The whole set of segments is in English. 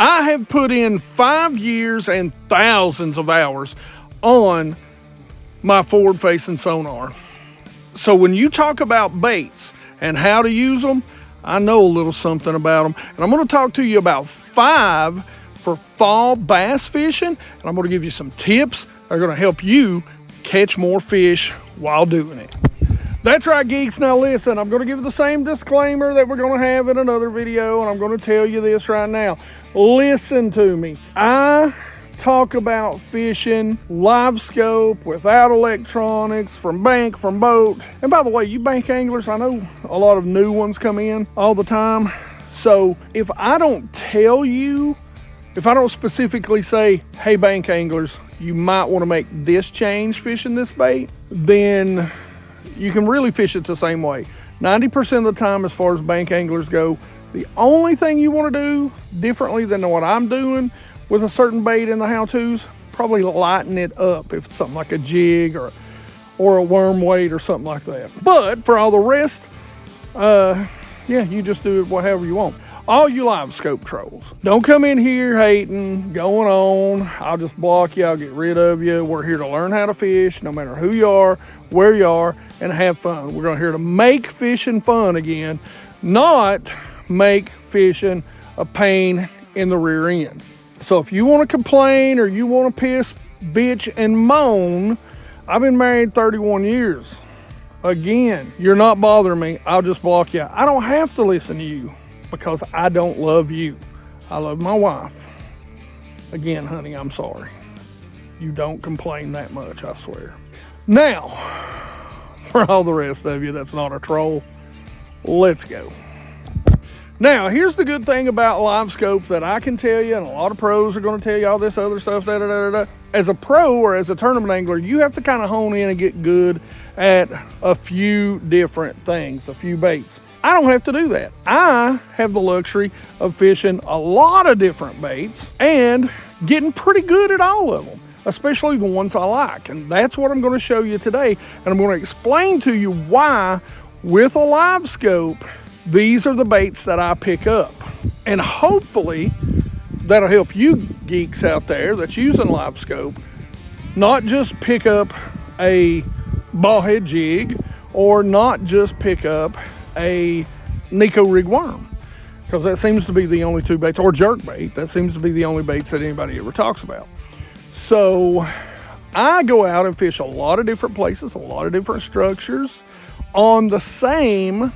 I have put in 5 years and thousands of hours on my forward-facing sonar. So when you talk about baits and how to use them, I know a little something about them. And I'm going to talk to you about 5 for fall bass fishing. And I'm going to give you some tips that are going to help you catch more fish while doing it. That's right, geeks. Now listen, I'm going to give you the same disclaimer that we're going to have in another video, and I'm going to tell you this right now. Listen to me. I talk about fishing LiveScope without electronics, from bank, from boat. And by the way, you bank anglers, I know a lot of new ones come in all the time. So if I don't tell you, if I don't specifically say, hey bank anglers, you might want to make this change fishing this bait, then you can really fish it the same way. 90% of the time, as far as bank anglers go, the only thing you want to do differently than what I'm doing with a certain bait in the how-tos, probably lighten it up if it's something like a jig or a worm weight or something like that. But for all the rest, yeah, you just do it however you want. All you LiveScope trolls, don't come in here hating, going on, I'll just block you, I'll get rid of you. We're here to learn how to fish, no matter who you are, where you are, and have fun. We're here to make fishing fun again, not make fishing a pain in the rear end. So if you want to complain or you want to piss, bitch, and moan, I've been married 31 years. Again, you're not bothering me, I'll just block you. I don't have to listen to you because I don't love you. I love my wife. Again, honey, I'm sorry. You don't complain that much, I swear. Now, for all the rest of you that's not a troll, let's go. Now, here's the good thing about LiveScope that I can tell you, and a lot of pros are going to tell you all this other stuff. As a pro or as a tournament angler, you have to kind of hone in and get good at a few different things, a few baits. I don't have to do that. I have the luxury of fishing a lot of different baits and getting pretty good at all of them, especially the ones I like. And that's what I'm going to show you today. And I'm going to explain to you why, with a LiveScope, these are the baits that I pick up. And hopefully that'll help you geeks out there that's using LiveScope not just pick up a ball head jig or not just pick up a Nico rig worm, because that seems to be the only two baits, or jerkbait. That seems to be the only baits that anybody ever talks about. So I go out and fish a lot of different places, a lot of different structures on the same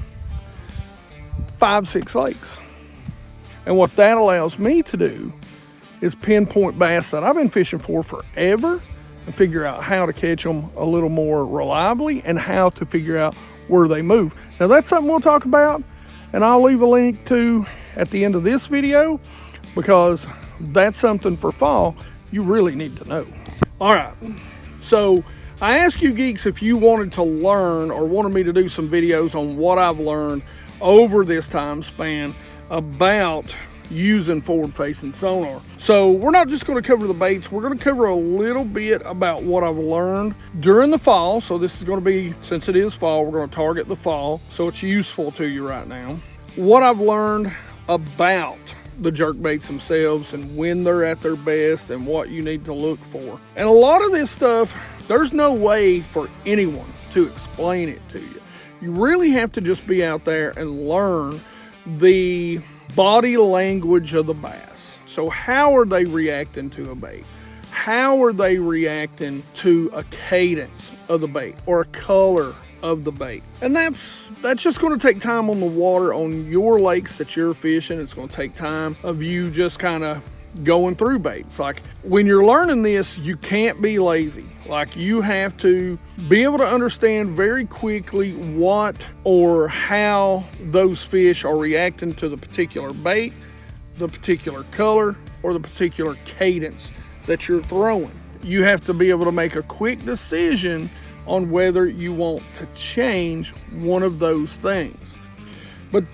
5-6 lakes. And what that allows me to do is pinpoint bass that I've been fishing for forever and figure out how to catch them a little more reliably and how to figure out where they move. Now that's something we'll talk about, and I'll leave a link to at the end of this video, because that's something for fall you really need to know. All right, so I asked you geeks if you wanted to learn or wanted me to do some videos on what I've learned over this time span about using forward-facing sonar. So we're not just going to cover the baits, we're going to cover a little bit about what I've learned during the fall. So this is going to be, since it is fall, we're going to target the fall, so it's useful to you right now. What I've learned about the jerkbaits themselves and when they're at their best and what you need to look for. And a lot of this stuff, there's no way for anyone to explain it to you. You really have to just be out there and learn the body language of the bass. So how are they reacting to a bait? How are they reacting to a cadence of the bait or a color of the bait? And that's just going to take time on the water on your lakes that you're fishing. It's going to take time of you just kind of going through baits. Like when you're learning this, you can't be lazy. Like you have to be able to understand very quickly what or how those fish are reacting to the particular bait, the particular color, or the particular cadence that you're throwing. You have to be able to make a quick decision on whether you want to change one of those things. But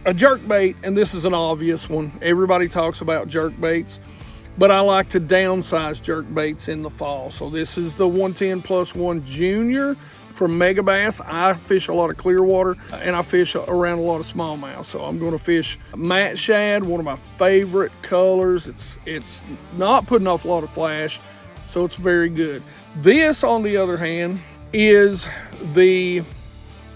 a jerkbait, and this is an obvious one, everybody talks about jerkbaits, but I like to downsize jerkbaits in the fall. So this is the 110+1 Junior for mega bass, I fish a lot of clear water and I fish around a lot of smallmouth. So I'm going to fish matte shad, one of my favorite colors. It's not putting off a lot of flash, so it's very good. This, on the other hand, is the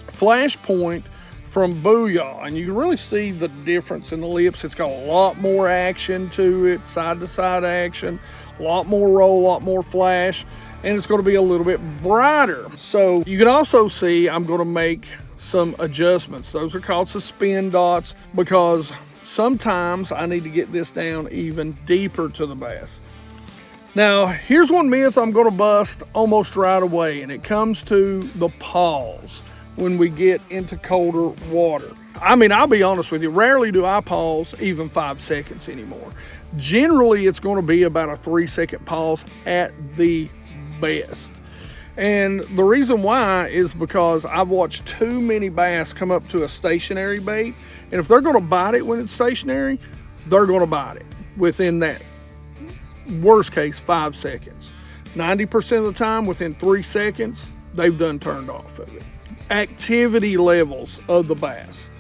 Flash Point from Booyah, and you can really see the difference in the lips. It's got a lot more action to it, side-to-side action, a lot more roll, a lot more flash, and it's going to be a little bit brighter. So you can also see I'm going to make some adjustments. Those are called suspend dots, because sometimes I need to get this down even deeper to the bass. Now, here's one myth I'm going to bust almost right away, and it comes to the pause when we get into colder water. I mean, I'll be honest with you, rarely do I pause even 5 seconds anymore. Generally, it's going to be about a 3-second pause at the best. And the reason why is because I've watched too many bass come up to a stationary bait, and if they're going to bite it when it's stationary, they're going to bite it within that worst case 5 seconds. 90% of the time, within 3 seconds, they've done turned off of it. Activity levels of the bass.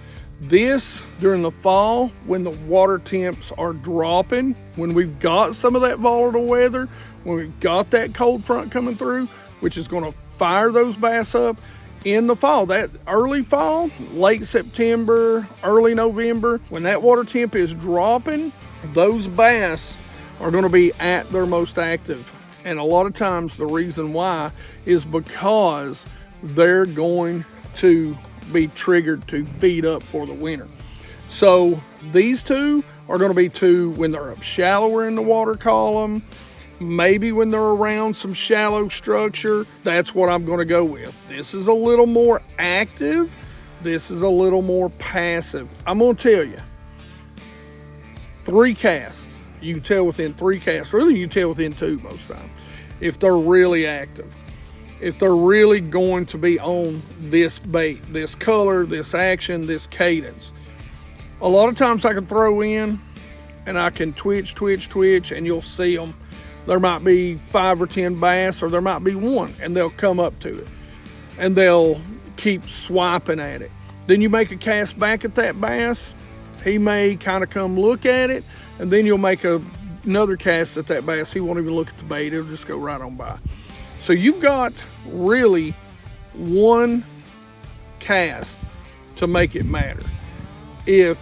This, during the fall, when the water temps are dropping, when we've got some of that volatile weather, when we've got that cold front coming through, which is going to fire those bass up in the fall, that early fall, late September, early November, when that water temp is dropping, those bass are going to be at their most active. And a lot of times the reason why is because they're going to be triggered to feed up for the winter. So these two are going to be two when they're up shallower in the water column, maybe when they're around some shallow structure. That's what I'm going to go with. This is a little more active. This is a little more passive. I'm going to tell you, 3 casts. You can tell within 3 casts. Really, you can tell within 2 most of the time if they're really active. If they're really going to be on this bait, this color, this action, this cadence. A lot of times I can throw in and I can twitch, and you'll see them. There might be 5 or 10 bass, or there might be 1, and they'll come up to it and they'll keep swiping at it. Then you make a cast back at that bass. He may kind of come look at it, and then you'll make another cast at that bass. He won't even look at the bait. It'll just go right on by. So you've got really 1 cast to make it matter. If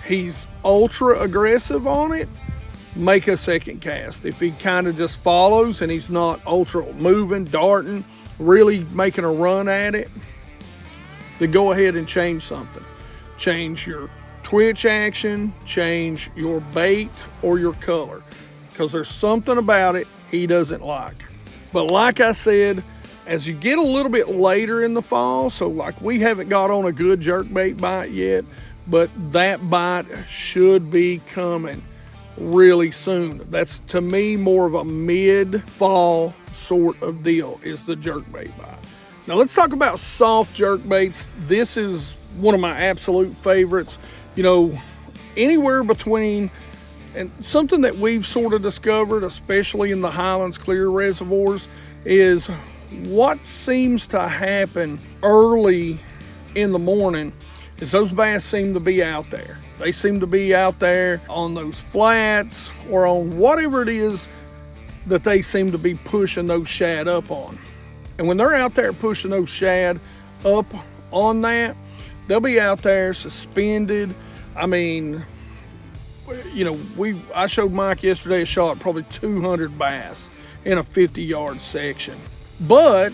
he's ultra aggressive on it, make a 2nd cast. If he kind of just follows and he's not ultra moving, darting, really making a run at it, then go ahead and change something. Change your twitch action, change your bait or your color, because there's something about it he doesn't like. But like I said, as you get a little bit later in the fall, so like we haven't got on a good jerkbait bite yet, but that bite should be coming really soon. That's, to me, more of a mid-fall sort of deal, is the jerkbait bite. Now let's talk about soft jerkbaits. This is one of my absolute favorites. You know, anywhere between, and something that we've sort of discovered, especially in the Highlands clear reservoirs, is what seems to happen early in the morning is those bass seem to be out there. They seem to be out there on those flats or on whatever it is that they seem to be pushing those shad up on. And when they're out there pushing those shad up on that, they'll be out there suspended. I mean, you know, I showed Mike yesterday a shot probably 200 bass in a 50-yard section. But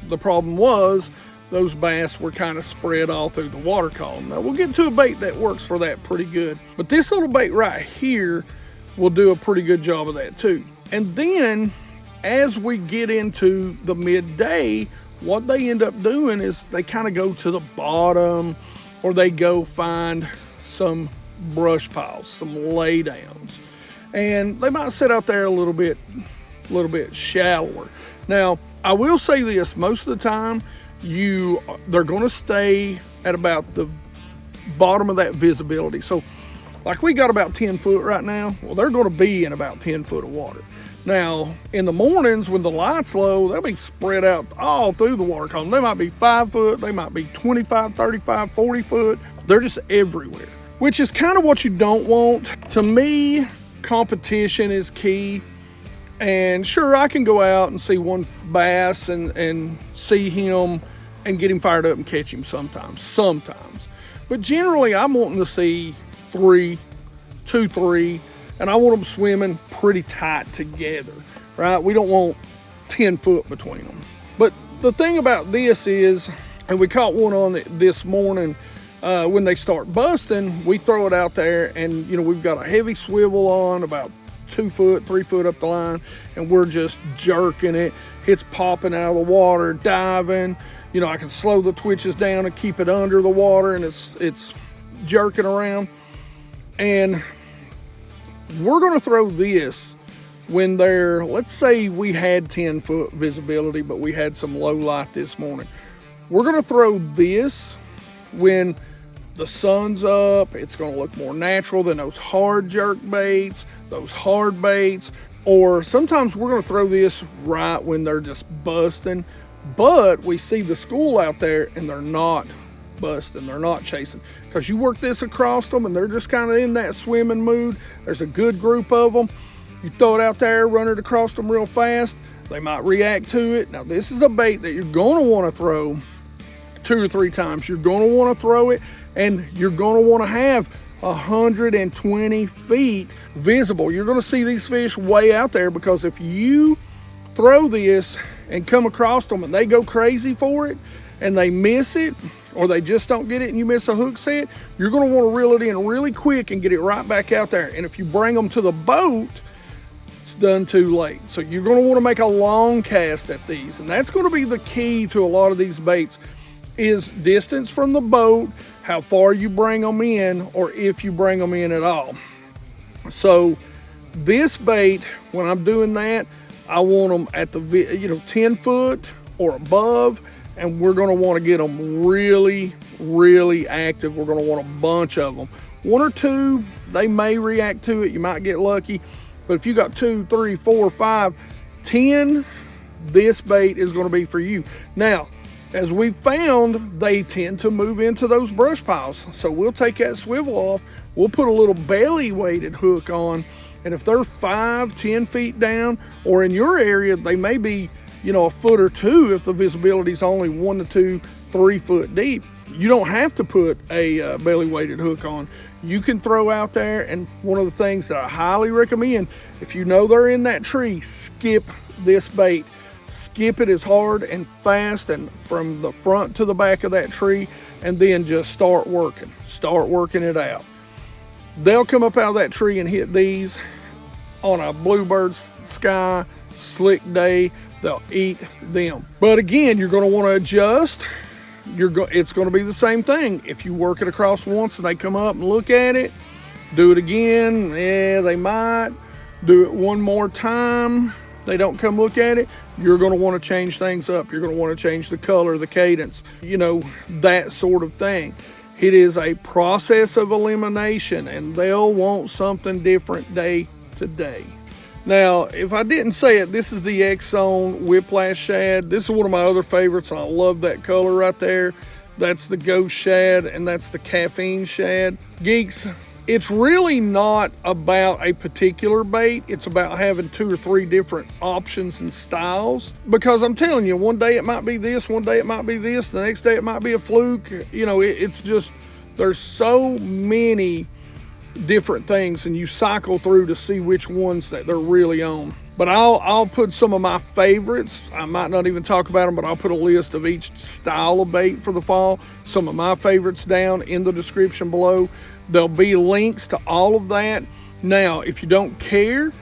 the problem was those bass were kind of spread all through the water column. Now we'll get to a bait that works for that pretty good, but this little bait right here will do a pretty good job of that too. And then as we get into the midday, what they end up doing is they kind of go to the bottom, or they go find some brush piles, some laydowns, and they might sit out there a little bit shallower. Now I will say this, most of the time they're going to stay at about the bottom of that visibility. So Like we got about 10 foot right now. Well, they're gonna be in about 10 foot of water. Now, in the mornings when the light's low, they'll be spread out all through the water column. They might be 5 foot, they might be 25, 35, 40 foot. They're just everywhere, which is kind of what you don't want. To me, competition is key. And sure, I can go out and see one bass and see him and get him fired up and catch him sometimes. But generally, I'm wanting to see 3, 2, 3, and I want them swimming pretty tight together, right? We don't want 10 foot between them. But the thing about this is, and we caught one on it this morning, when they start busting, we throw it out there and, you know, we've got a heavy swivel on about 2 foot, 3 foot up the line, and we're just jerking it. It's popping out of the water, diving. You know, I can slow the twitches down and keep it under the water, and it's jerking around. And we're gonna throw this when they're, let's say we had 10 foot visibility, but we had some low light this morning. We're gonna throw this when the sun's up. It's gonna look more natural than those hard jerk baits, those hard baits, or sometimes we're gonna throw this right when they're just busting, but we see the school out there and they're not busting, they're not chasing. Because you work this across them and they're just kind of in that swimming mood. There's a good group of them. You throw it out there, run it across them real fast, they might react to it. Now this is a bait that you're gonna wanna throw 2 or 3 times. You're gonna wanna throw it and you're gonna wanna have 120 feet visible. You're gonna see these fish way out there, because if you throw this and come across them and they go crazy for it and they miss it, or they just don't get it and you miss a hook set, you're gonna wanna reel it in really quick and get it right back out there. And if you bring them to the boat, it's done too late. So you're gonna wanna make a long cast at these. And that's gonna be the key to a lot of these baits, is distance from the boat, how far you bring them in, or if you bring them in at all. So this bait, when I'm doing that, I want them at the 10 foot or above, and we're gonna wanna get them really, really active. We're gonna want a bunch of them. 1 or 2, they may react to it, you might get lucky, but if you got 2, 3, 4, 5, 10, this bait is gonna be for you. Now, as we found, they tend to move into those brush piles. So we'll take that swivel off, we'll put a little belly weighted hook on, and if they're 5, 10 feet down, or in your area, they may be, you know, 1 foot or 2 if the visibility is only 1 to 2, 3 foot deep. You don't have to put a belly weighted hook on. You can throw out there, and one of the things that I highly recommend, if you know they're in that tree, skip this bait. Skip it as hard and fast and from the front to the back of that tree, and then just start working it out. They'll come up out of that tree and hit these on a bluebird sky, slick day. They'll eat them. But again, you're going to want to adjust. It's going to be the same thing. If you work it across once and they come up and look at it, do it again. Yeah, they might. Do it one more time. They don't come look at it. You're going to want to change things up. You're going to want to change the color, the cadence, you know, that sort of thing. It is a process of elimination, and they'll want something different day to day. Now, if I didn't say it, this is the X-Zone Whiplash Shad. This is one of my other favorites, and I love that color right there. That's the Ghost Shad, and that's the Caffeine Shad. Geeks, it's really not about a particular bait. It's about having 2 or 3 different options and styles. Because I'm telling you, one day it might be this, one day it might be this, the next day it might be a fluke. You know, it's just, there's so many different things, and you cycle through to see which ones that they're really on. But I'll put some of my favorites. I might not even talk about them, but I'll put a list of each style of bait for the fall. Some of my favorites down in the description below. There'll be links to all of that. Now, if you don't care,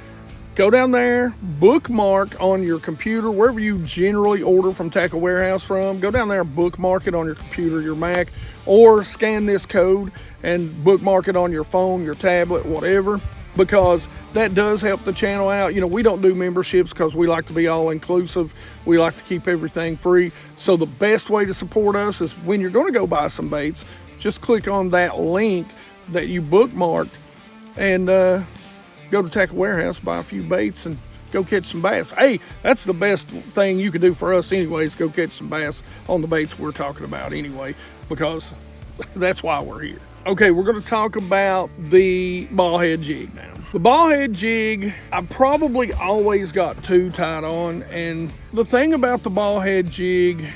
go down there, bookmark on your computer, wherever you generally order from Tackle Warehouse from, go down there and bookmark it on your computer, your Mac, or scan this code and bookmark it on your phone, your tablet, whatever, because that does help the channel out. You know, we don't do memberships because we like to be all inclusive. We like to keep everything free. So the best way to support us is when you're going to go buy some baits, just click on that link that you bookmarked and go to Tackle Warehouse, buy a few baits, and go catch some bass. Hey, that's the best thing you can do for us anyway, is go catch some bass on the baits we're talking about anyway, because that's why we're here. Okay, we're going to talk about the ball head jig now. The ball head jig, I've probably always got two tied on, and the thing about the ball head jig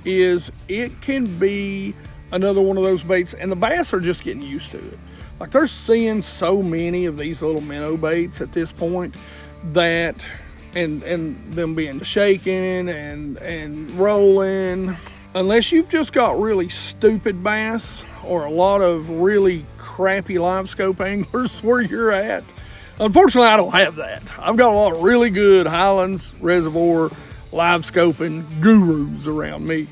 is it can be another one of those baits, and the bass are just getting used to it. Like, they're seeing so many of these little minnow baits at this point that, and them being shaking and rolling. Unless you've just got really stupid bass or a lot of really crappy LiveScope anglers where you're at. Unfortunately, I don't have that. I've got a lot of really good Highlands Reservoir LiveScoping gurus around me.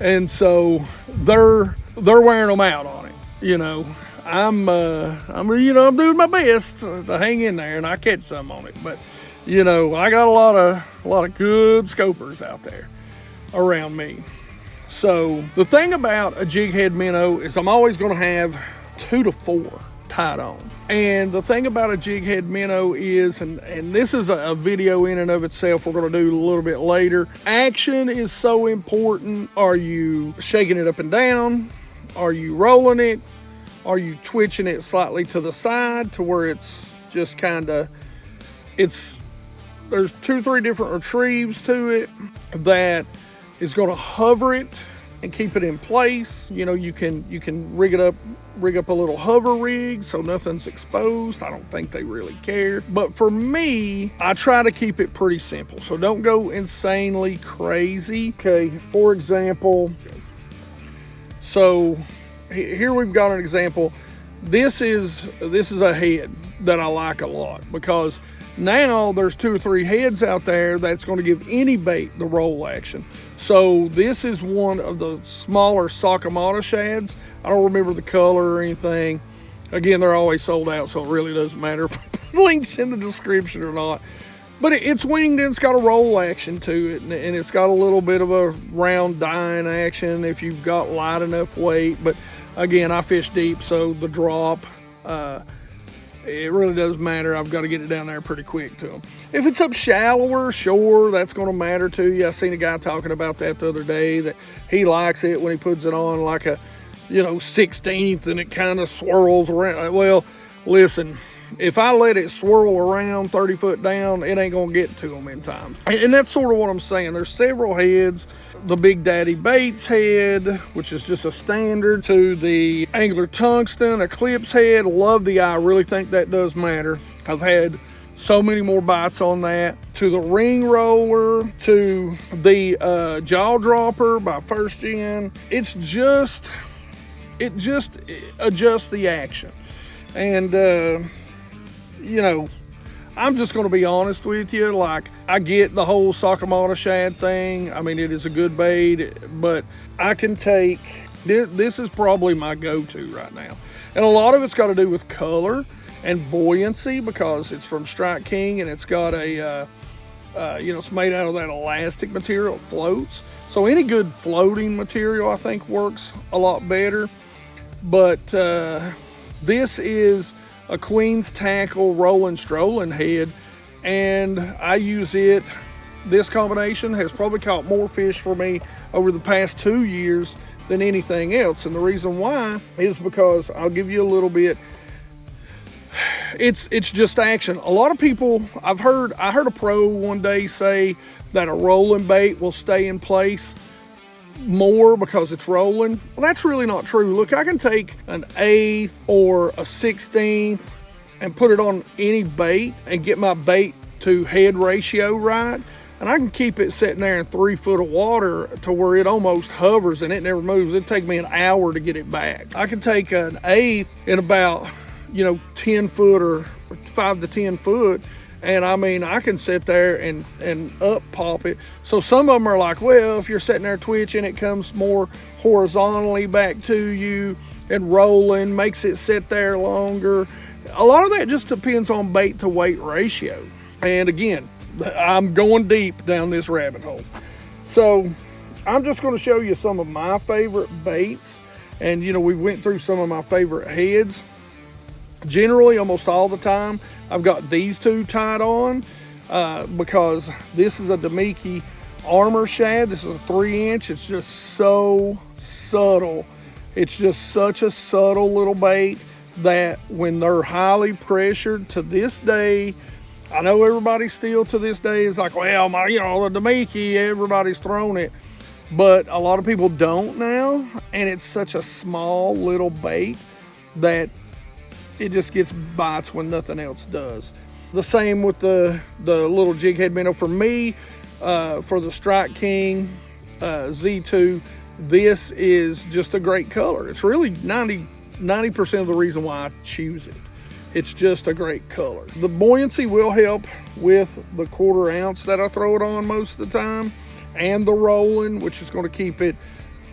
And so they're wearing them out on it. You know, I'm doing my best to hang in there, and I catch some on it. But, you know, I got a lot of good scopers out there around me. So the thing about a jig head minnow is I'm always going to have 2 to 4 tied on. And the thing about a jig head minnow is, and this is a video in and of itself we're going to do a little bit later, action is so important. Are you shaking it up and down? Are you rolling it? Are you twitching it slightly to the side to where it's just kind of, there's 2 or 3 different retrieves to it that is going to hover it and keep it in place. You know, you can rig up a little hover rig so nothing's exposed. I don't think they really care. But for me, I try to keep it pretty simple. So don't go insanely crazy. Okay, for example, so here we've got an example. This is a head that I like a lot, because now there's 2 or 3 heads out there that's going to give any bait the roll action. So this is one of the smaller Sakamata shads. I don't remember the color or anything. Again, they're always sold out, so it really doesn't matter if I put links in the description or not. But it's winged and it's got a roll action to it, and it's got a little bit of a round dying action if you've got light enough weight. But again, I fish deep, so the drop, it really doesn't matter. I've got to get it down there pretty quick to them. If it's up shallower, sure, that's going to matter to you. I seen a guy talking about that the other day, that he likes it when he puts it on like a, 16th and it kind of swirls around. Well, listen, if I let it swirl around 30 foot down, it ain't going to get to them in time. And that's sort of what I'm saying. There's several heads. The Big Daddy Baits head, which is just a standard, to the Angler Tungsten Eclipse head. Love the eye. I really think that does matter. I've had so many more bites on that. To the Ring Roller, to the Jaw Dropper by First Gen. It just adjusts the action. And, I'm just going to be honest with you. Like, I get the whole Sakamata shad thing. I mean, it is a good bait, but I can take, this is probably my go-to right now. And a lot of it's got to do with color and buoyancy, because it's from Strike King and it's got a, it's made out of that elastic material. It floats. So any good floating material, I think, works a lot better. But this is a Queen's Tackle Rollin' Strollin' head, and I use it. This combination has probably caught more fish for me over the past 2 years than anything else. And the reason why is because, I'll give you a little bit, it's just action. A lot of people, I heard a pro one day say that a rolling bait will stay in place more because it's rolling. Well, that's really not true. Look, I can take an 1/8 or a 1/16 and put it on any bait and get my bait to head ratio right, and I can keep it sitting there in 3 foot of water to where it almost hovers and it never moves. It'd take me an hour to get it back. I can take an 1/8 in about 10 foot or 5 to 10 foot, and I mean, I can sit there and up pop it. So some of them are like, well, if you're sitting there twitching, it comes more horizontally back to you, and rolling makes it sit there longer. A lot of that just depends on bait to weight ratio. And again, I'm going deep down this rabbit hole. So I'm just going to show you some of my favorite baits. And we went through some of my favorite heads. Generally, almost all the time, I've got these two tied on because this is a Damiki Armor shad. This is a 3-inch. It's just so subtle. It's just such a subtle little bait that when they're highly pressured, to this day, I know everybody still to this day is like, well, the Damiki, everybody's thrown it. But a lot of people don't now, and it's such a small little bait that it just gets bites when nothing else does. The same with the little jig head minnow. For me, for the Strike King Z2, this is just a great color. It's really 90% of the reason why I choose it. It's just a great color. The buoyancy will help with the 1/4 ounce that I throw it on most of the time, and the rolling, which is going to keep it,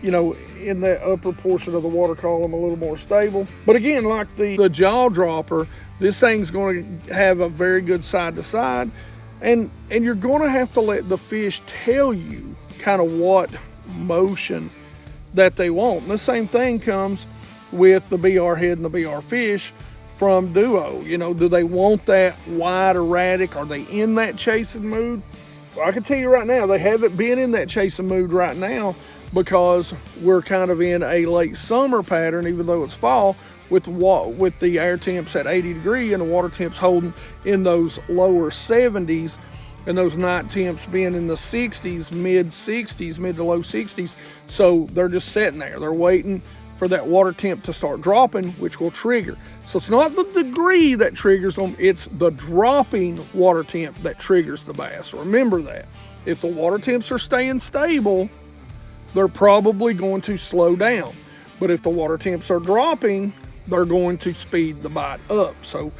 in the upper portion of the water column a little more stable. But again, like the jaw dropper, this thing's going to have a very good side to side, and you're going to have to let the fish tell you kind of what motion that they want. And the same thing comes with the BR head and the BR fish from Duo. Do they want that wide erratic? Are they in that chasing mood? Well, I can tell you right now, they haven't been in that chasing mood right now, because we're kind of in a late summer pattern, even though it's fall, with the air temps at 80 degrees and the water temps holding in those lower 70s, and those night temps being in the 60s, mid to low 60s. So they're just sitting there. They're waiting for that water temp to start dropping, which will trigger. So it's not the degree that triggers them, it's the dropping water temp that triggers the bass. Remember that. If the water temps are staying stable, they're probably going to slow down. But if the water temps are dropping, they're going to speed the bite up. So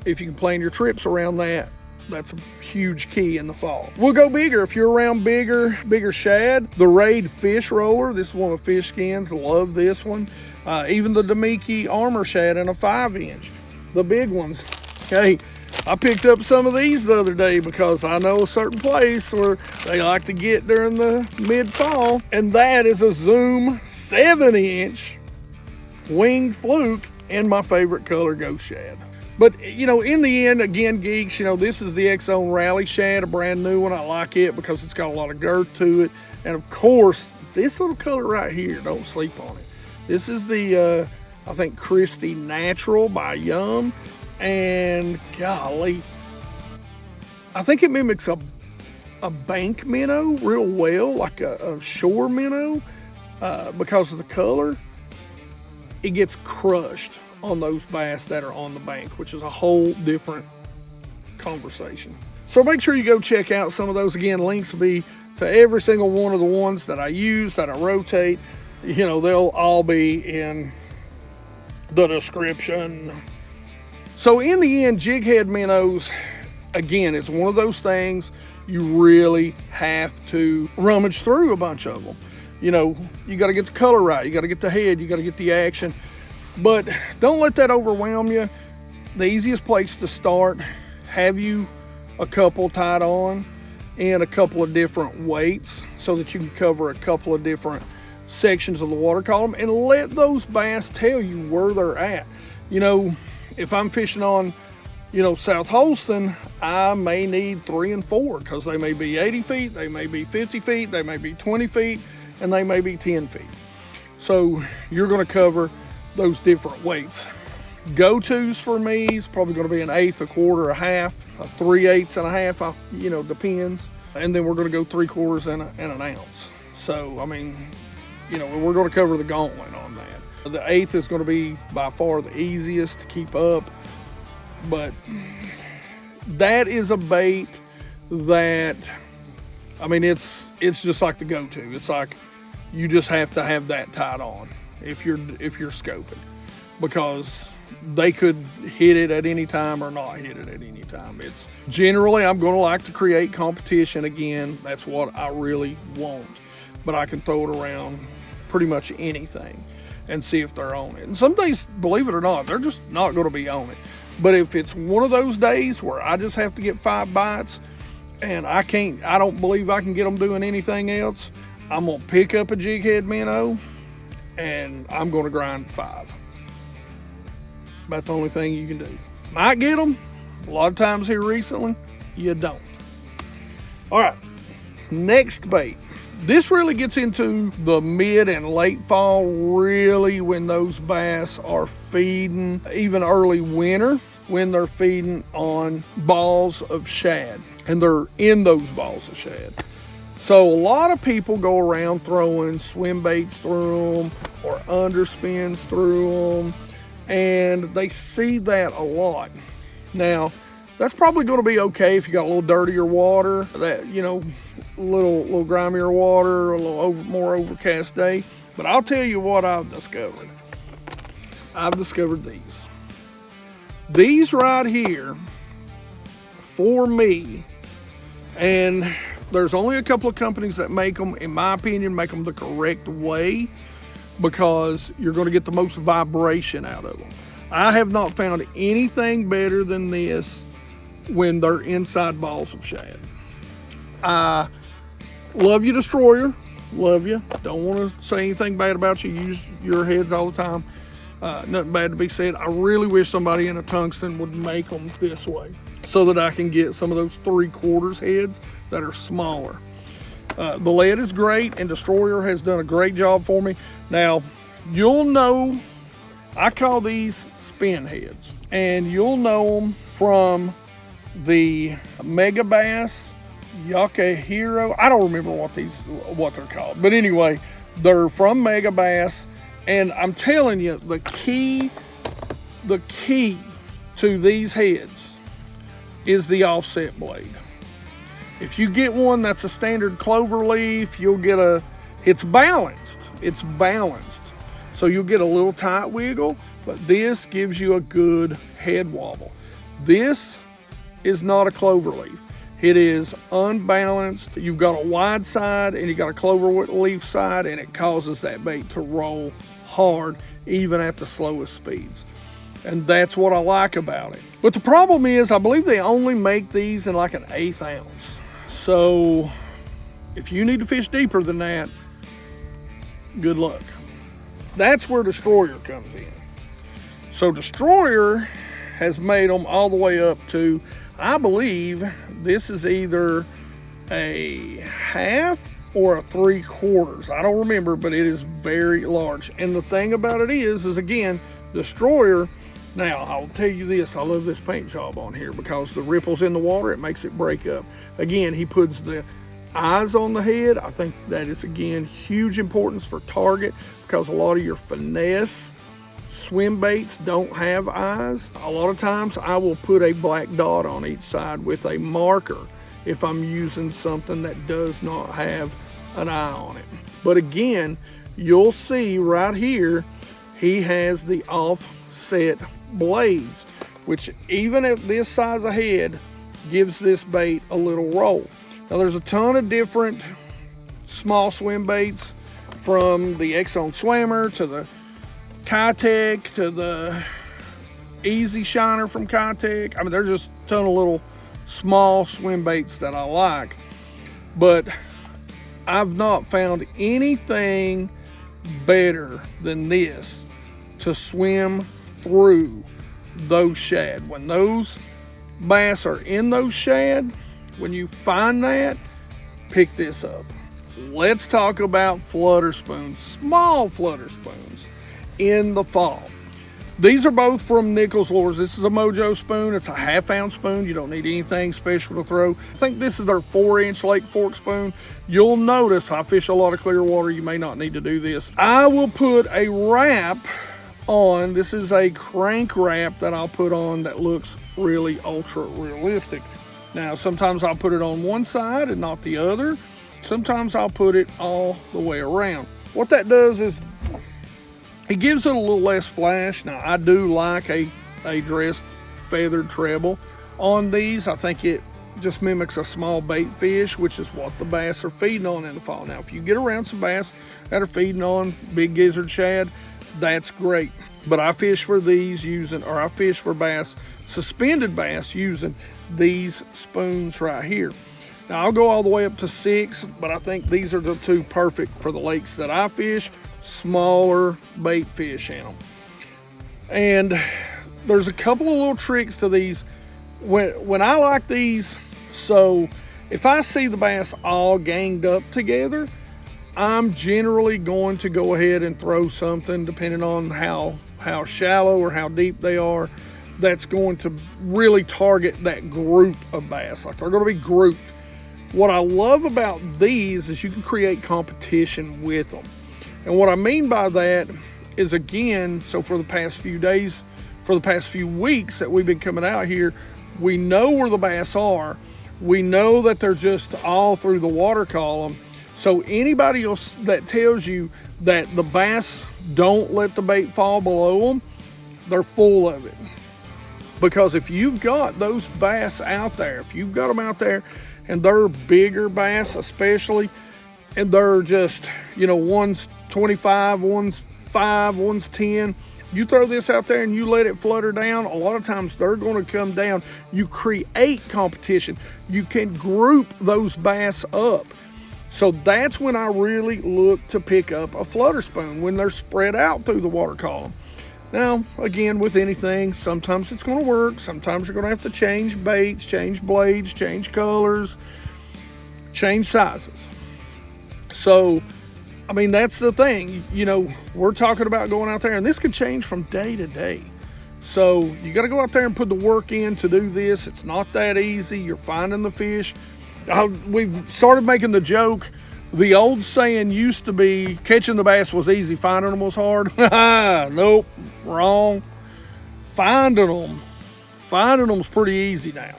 if you can plan your trips around that, that's a huge key in the fall. We'll go bigger. If you're around bigger shad, the Raid Fish Roller, this is one of Fish Skins, love this one. Even the Damiki Armor shad in a 5-inch, the big ones. Okay, I picked up some of these the other day because I know a certain place where they like to get during the mid-fall, and that is a Zoom 7-inch winged fluke in my favorite color, Ghost Shad. But, in the end, again, geeks, this is the X-Zone Rally Shad, a brand new one. I like it because it's got a lot of girth to it. And, of course, this little color right here, don't sleep on it. This is the, I think, Christie Natural by Yum. And, golly, I think it mimics a bank minnow real well, like a shore minnow, because of the color. It gets crushed on those bass that are on the bank, which is a whole different conversation. So make sure you go check out some of those. Again, links will be to every single one of the ones that I use, that I rotate. They'll all be in the description. So in the end, jig head minnows, again, it's one of those things you really have to rummage through a bunch of them. You got to get the color right, you got to get the head, you got to get the action. But don't let that overwhelm you. The easiest place to start, have you a couple tied on in a couple of different weights so that you can cover a couple of different sections of the water column, and let those bass tell you where they're at. If I'm fishing on, South Holston, I may need 3 and 4 because they may be 80 feet, they may be 50 feet, they may be 20 feet, and they may be 10 feet. So you're going to cover those different weights. Go-tos for me is probably going to be an 1/8, a 1/4, a 1/2, a 3/8 and a 1/2, depends. And then we're going to go 3/4 and an ounce. So, we're going to cover the gauntlet on that. The 1/8 is going to be by far the easiest to keep up, but that is a bait that, it's just like the go-to. It's like you just have to have that tied on if you're scoping, because they could hit it at any time or not hit it at any time. It's generally, I'm going to like to create competition again. That's what I really want, but I can throw it around pretty much anything and see if they're on it. And some days, believe it or not, they're just not going to be on it. But if it's one of those days where I just have to get 5 bites and I don't believe I can get them doing anything else, I'm going to pick up a jig head minnow and I'm going to grind 5. About the only thing you can do. Might get them. A lot of times here recently, you don't. All right, next bait. This really gets into the mid and late fall, really when those bass are feeding, even early winter, when they're feeding on balls of shad, and they're in those balls of shad. So a lot of people go around throwing swim baits through them or underspins through them, and they see that a lot. Now, that's probably going to be okay if you got a little dirtier water, that, you know, a little grimier water, a little more overcast day. But I'll tell you what I've discovered. I've discovered these. These right here, for me, and there's only a couple of companies that make them, in my opinion, make them the correct way, because you're going to get the most vibration out of them. I have not found anything better than this when they're inside balls of shad. I love you, Destroyer. Love you. Don't want to say anything bad about you. Use your heads all the time. Nothing bad to be said. I really wish somebody in a tungsten would make them this way so that I can get some of those 3/4 heads that are smaller. The lead is great, and Destroyer has done a great job for me. Now, you'll know, I call these spin heads, and you'll know them from the Mega Bass, Yucca Hero. I don't remember what they're called, but anyway, they're from Mega Bass, and I'm telling you, the key to these heads is the offset blade. If you get one that's a standard clover leaf, you'll get it's balanced. So you'll get a little tight wiggle, but this gives you a good head wobble. This is not a clover leaf. It is unbalanced. You've got a wide side and you've got a clover leaf side, and it causes that bait to roll hard even at the slowest speeds. And that's what I like about it. But the problem is, I believe they only make these in like an 1/8 ounce. So if you need to fish deeper than that, good luck. That's where Destroyer comes in. So Destroyer has made them all the way up to, I believe this is either a 1/2 or a 3/4. I don't remember, but it is very large. And the thing about it is again, Destroyer, now I'll tell you this, I love this paint job on here because the ripples in the water, it makes it break up. Again, he puts the eyes on the head. I think that is, again, huge importance for target, because a lot of your finesse swim baits don't have eyes. A lot of times I will put a black dot on each side with a marker if I'm using something that does not have an eye on it. But again, you'll see right here, he has the offset blades, which even at this size of head gives this bait a little roll. Now there's a ton of different small swim baits, from the Exxon Swimmer to the Kitech to the Easy Shiner from Kitech. I mean, there's just a ton of little small swim baits that I like, but I've not found anything better than this to swim through those shad. When those bass are in those shad, when you find that, pick this up. Let's talk about flutter spoons, small flutter spoons in the fall. These are both from Nichols Lures. This is a Mojo spoon. It's a 1/2 ounce spoon. You don't need anything special to throw. I think this is their 4-inch Lake Fork spoon. You'll notice I fish a lot of clear water. You may not need to do this. I will put a wrap on. This is a crank wrap that I'll put on that looks really ultra realistic. Now, sometimes I'll put it on one side and not the other. Sometimes I'll put it all the way around. What that does is it gives it a little less flash. Now, I do like a dressed feathered treble on these. I think it just mimics a small bait fish, which is what the bass are feeding on in the fall. Now, if you get around some bass that are feeding on big gizzard shad, that's great. But I fish for these using, or I fish for bass, suspended bass, using these spoons right here. Now, I'll go all the way up to 6, but I think these are the two perfect for the lakes that I fish, smaller bait fish in them. And there's a couple of little tricks to these. When I like these, so if I see the bass all ganged up together, I'm generally going to go ahead and throw something, depending on how shallow or how deep they are, that's going to really target that group of bass. Like, they're going to be grouped. What I love about these is you can create competition with them. And what I mean by that is, again, so for the past few days, for the past few weeks that we've been coming out here, we know where the bass are. We know that they're just all through the water column. So anybody else that tells you that the bass don't let the bait fall below them, they're full of it. Because if you've got those bass out there, if you've got them out there and they're bigger bass especially, and they're just, you know, one's 25, one's 5, one's 10, you throw this out there and you let it flutter down, a lot of times they're going to come down. You create competition. You can group those bass up. So that's when I really look to pick up a flutter spoon, when they're spread out through the water column. Now, again, with anything, sometimes it's going to work. Sometimes you're going to have to change baits, change blades, change colors, change sizes. So, I mean, that's the thing. You know, we're talking about going out there, and this can change from day to day. So you got to go out there and put the work in to do this. It's not that easy. You're finding the fish. We've started making the joke. The old saying used to be, catching the bass was easy, finding them was hard. Nope, wrong. Finding them's pretty easy now.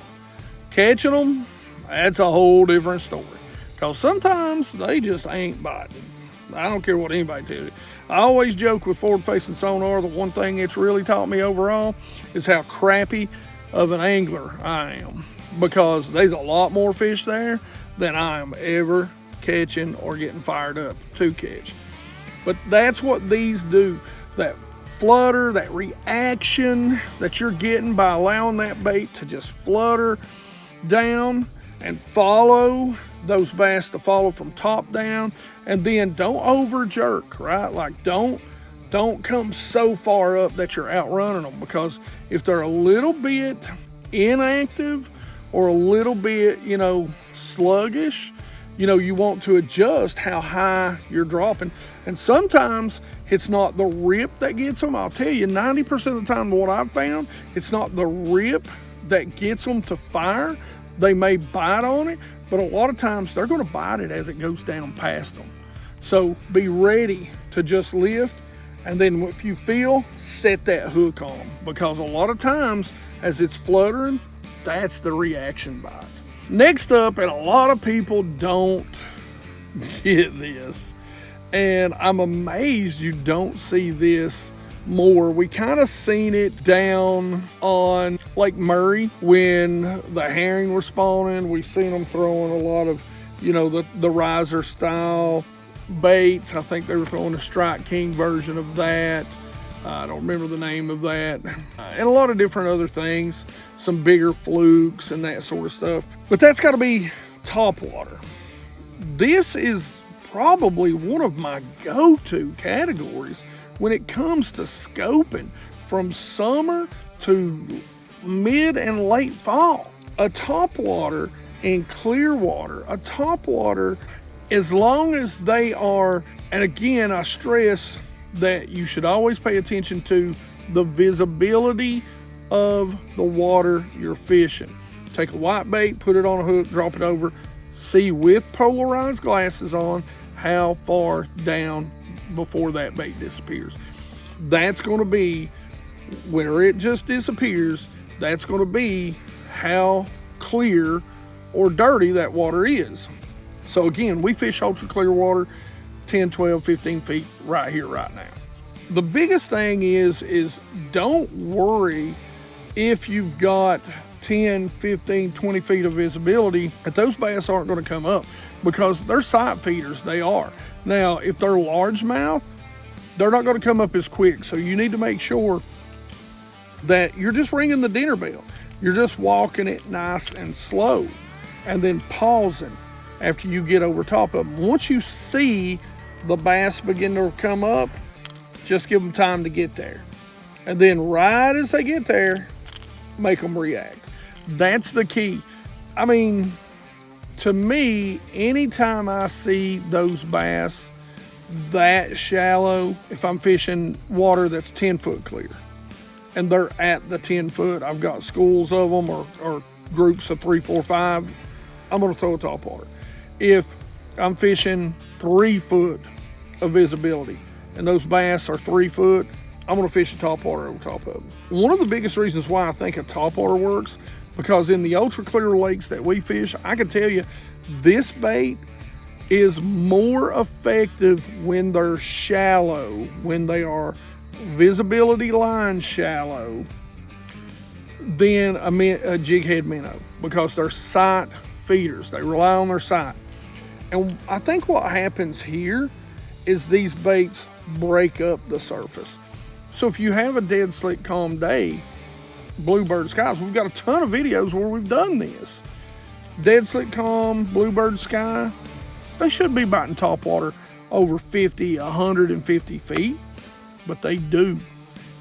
Catching them, that's a whole different story. Because sometimes they just ain't biting. I don't care what anybody tells you. I always joke with forward-facing sonar, the one thing it's really taught me overall is how crappy of an angler I am. Because there's a lot more fish there than I am ever catching or getting fired up to catch. But that's what these do. That flutter, that reaction that you're getting by allowing that bait to just flutter down and follow those bass, to follow from top down. And then don't over jerk, right? Like, don't come so far up that you're outrunning them, because if they're a little bit inactive or a little bit, you know, sluggish, you know, you want to adjust how high you're dropping. And sometimes it's not the rip that gets them. I'll tell you, 90% of the time, what I've found, it's not the rip that gets them to fire. They may bite on it, but a lot of times they're going to bite it as it goes down past them. So be ready to just lift, and then if you feel, set that hook on them, because a lot of times as it's fluttering, that's the reaction bite. Next up, and a lot of people don't get this, and I'm amazed you don't see this more. We kind of seen it down on Lake Murray when the herring were spawning. We've seen them throwing a lot of, you know, the riser style baits. I think they were throwing a Strike King version of that. I don't remember the name of that. And a lot of different other things, some bigger flukes and that sort of stuff. But that's got to be Topwater. This is probably one of my go-to categories when it comes to scoping from summer to mid and late fall. A topwater in clear water, a topwater, as long as they are, and again, I stress that you should always pay attention to the visibility of the water you're fishing. Take a white bait, put it on a hook, drop it over, see with polarized glasses on how far down before that bait disappears. That's going to be where it just disappears. That's going to be how clear or dirty that water is. So again, we fish ultra clear water 10, 12, 15 feet right here, right now. The biggest thing is don't worry if you've got 10, 15, 20 feet of visibility that those bass aren't going to come up, because they're sight feeders. They are. Now, if they're largemouth, they're not going to come up as quick. So you need to make sure that you're just ringing the dinner bell. You're just walking it nice and slow, and then pausing after you get over top of them. Once you see the bass begin to come up, just give them time to get there. And then right as they get there, make them react. That's the key. I mean, to me, anytime I see those bass that shallow, if I'm fishing water that's 10 foot clear and they're at the 10 foot, I've got schools of them or groups of 3, 4, 5, I'm gonna throw a topwater. If I'm fishing 3 foot of visibility and those bass are 3 foot, I'm gonna fish a topwater over top of them. One of the biggest reasons why I think a topwater works, because in the ultra clear lakes that we fish, I can tell you this bait is more effective when they're shallow, when they are visibility line shallow, than a jig head minnow, because they're sight feeders. They rely on their sight. And I think what happens here is these baits break up the surface. So if you have a dead slick calm day, bluebird skies, we've got a ton of videos where we've done this. Dead slick calm, bluebird sky, they should be biting topwater over 50, 150 feet, but they do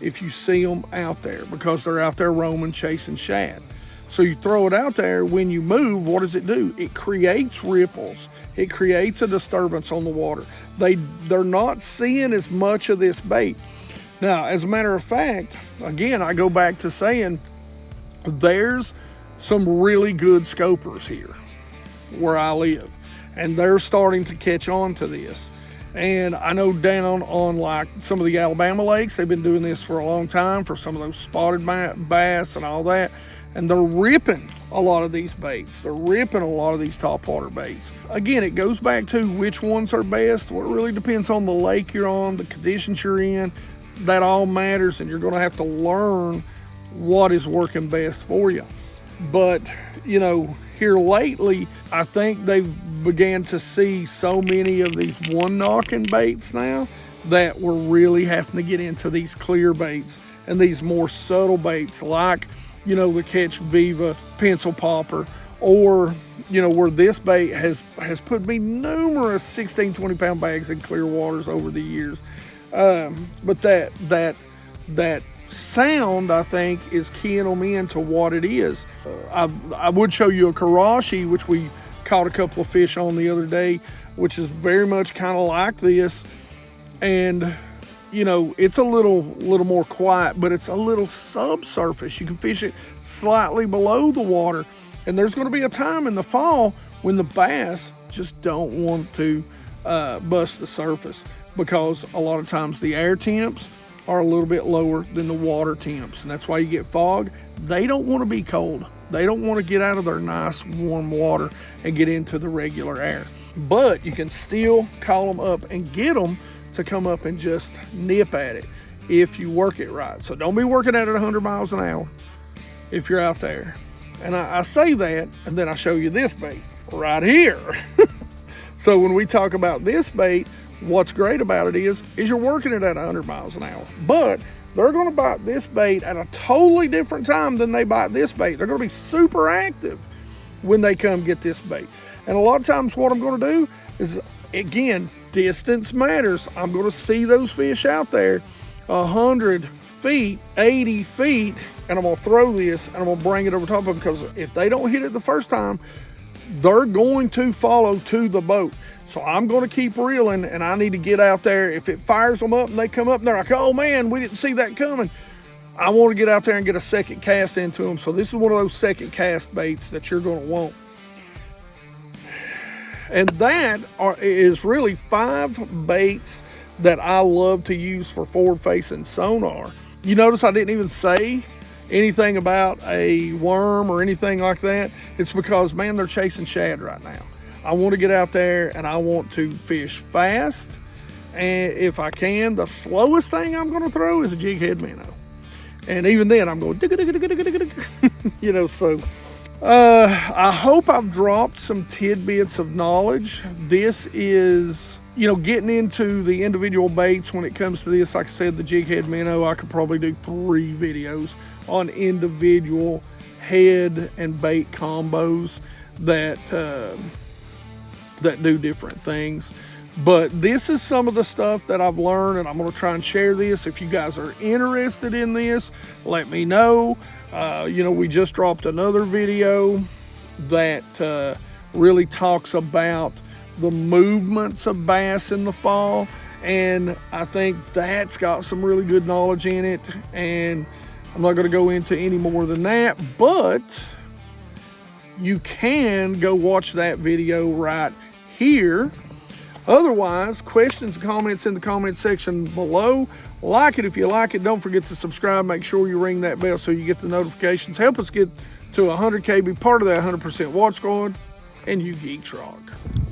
if you see them out there, because they're out there roaming, chasing shad. So you throw it out there, when you move, what does it do? It creates ripples. It creates a disturbance on the water. They're not seeing as much of this bait. Now, as a matter of fact, again, I go back to saying there's some really good scopers here where I live, and they're starting to catch on to this. And I know down on like some of the Alabama lakes, they've been doing this for a long time for some of those spotted bass and all that. And they're ripping a lot of these baits. They're ripping a lot of these topwater baits. Again, it goes back to which ones are best. Well, it really depends on the lake you're on, the conditions you're in. That all matters, and you're gonna have to learn what is working best for you. But, you know, here lately, I think they've began to see so many of these one-knocking baits now that we're really having to get into these clear baits and these more subtle baits like, you know, the Catch Viva pencil popper, or, you know, where this bait has put me numerous 16, 20-pound bags in clear waters over the years. But that sound, I think, is keying them into what it is. I would show you a Karashi, which we caught a couple of fish on the other day, which is very much kind of like this. And, you know, it's a little more quiet, but it's a little subsurface. You can fish it slightly below the water. And there's going to be a time in the fall when the bass just don't want to bust the surface, because a lot of times the air temps are a little bit lower than the water temps, and that's why you get fog. They don't want to be cold. They don't want to get out of their nice warm water and get into the regular air. But you can still call them up and get them to come up and just nip at it if you work it right. So don't be working at it 100 miles an hour if you're out there. And I say that, and then I show you this bait right here. So when we talk about this bait, what's great about it is you're working it at 100 miles an hour, but they're going to bite this bait at a totally different time than they bite this bait. They're going to be super active when they come get this bait. And a lot of times what I'm going to do is, again, distance matters. I'm going to see those fish out there 100 feet, 80 feet, and I'm going to throw this and I'm going to bring it over top of them, because if they don't hit it the first time, they're going to follow to the boat. So I'm going to keep reeling, and I need to get out there. If it fires them up and they come up and they're like, oh man, we didn't see that coming, I want to get out there and get a second cast into them. So this is one of those second cast baits that you're going to want. And that is really 5 baits that I love to use for forward-facing sonar. You notice I didn't even say anything about a worm or anything like that. It's because, man, they're chasing shad right now. I want to get out there and I want to fish fast. And if I can, the slowest thing I'm going to throw is a jig head minnow. And even then I'm going, you know, so I hope I've dropped some tidbits of knowledge. This is, you know, getting into the individual baits when it comes to this. Like I said, the jig head minnow, I could probably do 3 videos on individual head and bait combos that do different things. But this is some of the stuff that I've learned, and I'm going to try and share this. If you guys are interested in this, let me know. You know, we just dropped another video that really talks about the movements of bass in the fall, and I think that's got some really good knowledge in it, and I'm not going to go into any more than that, but you can go watch that video right here. Otherwise, questions and comments in the comment section below. Like it if you like it. Don't forget to subscribe. Make sure you ring that bell so you get the notifications. Help us get to 100K. Be part of that 100% Watch Squad. And you geeks rock.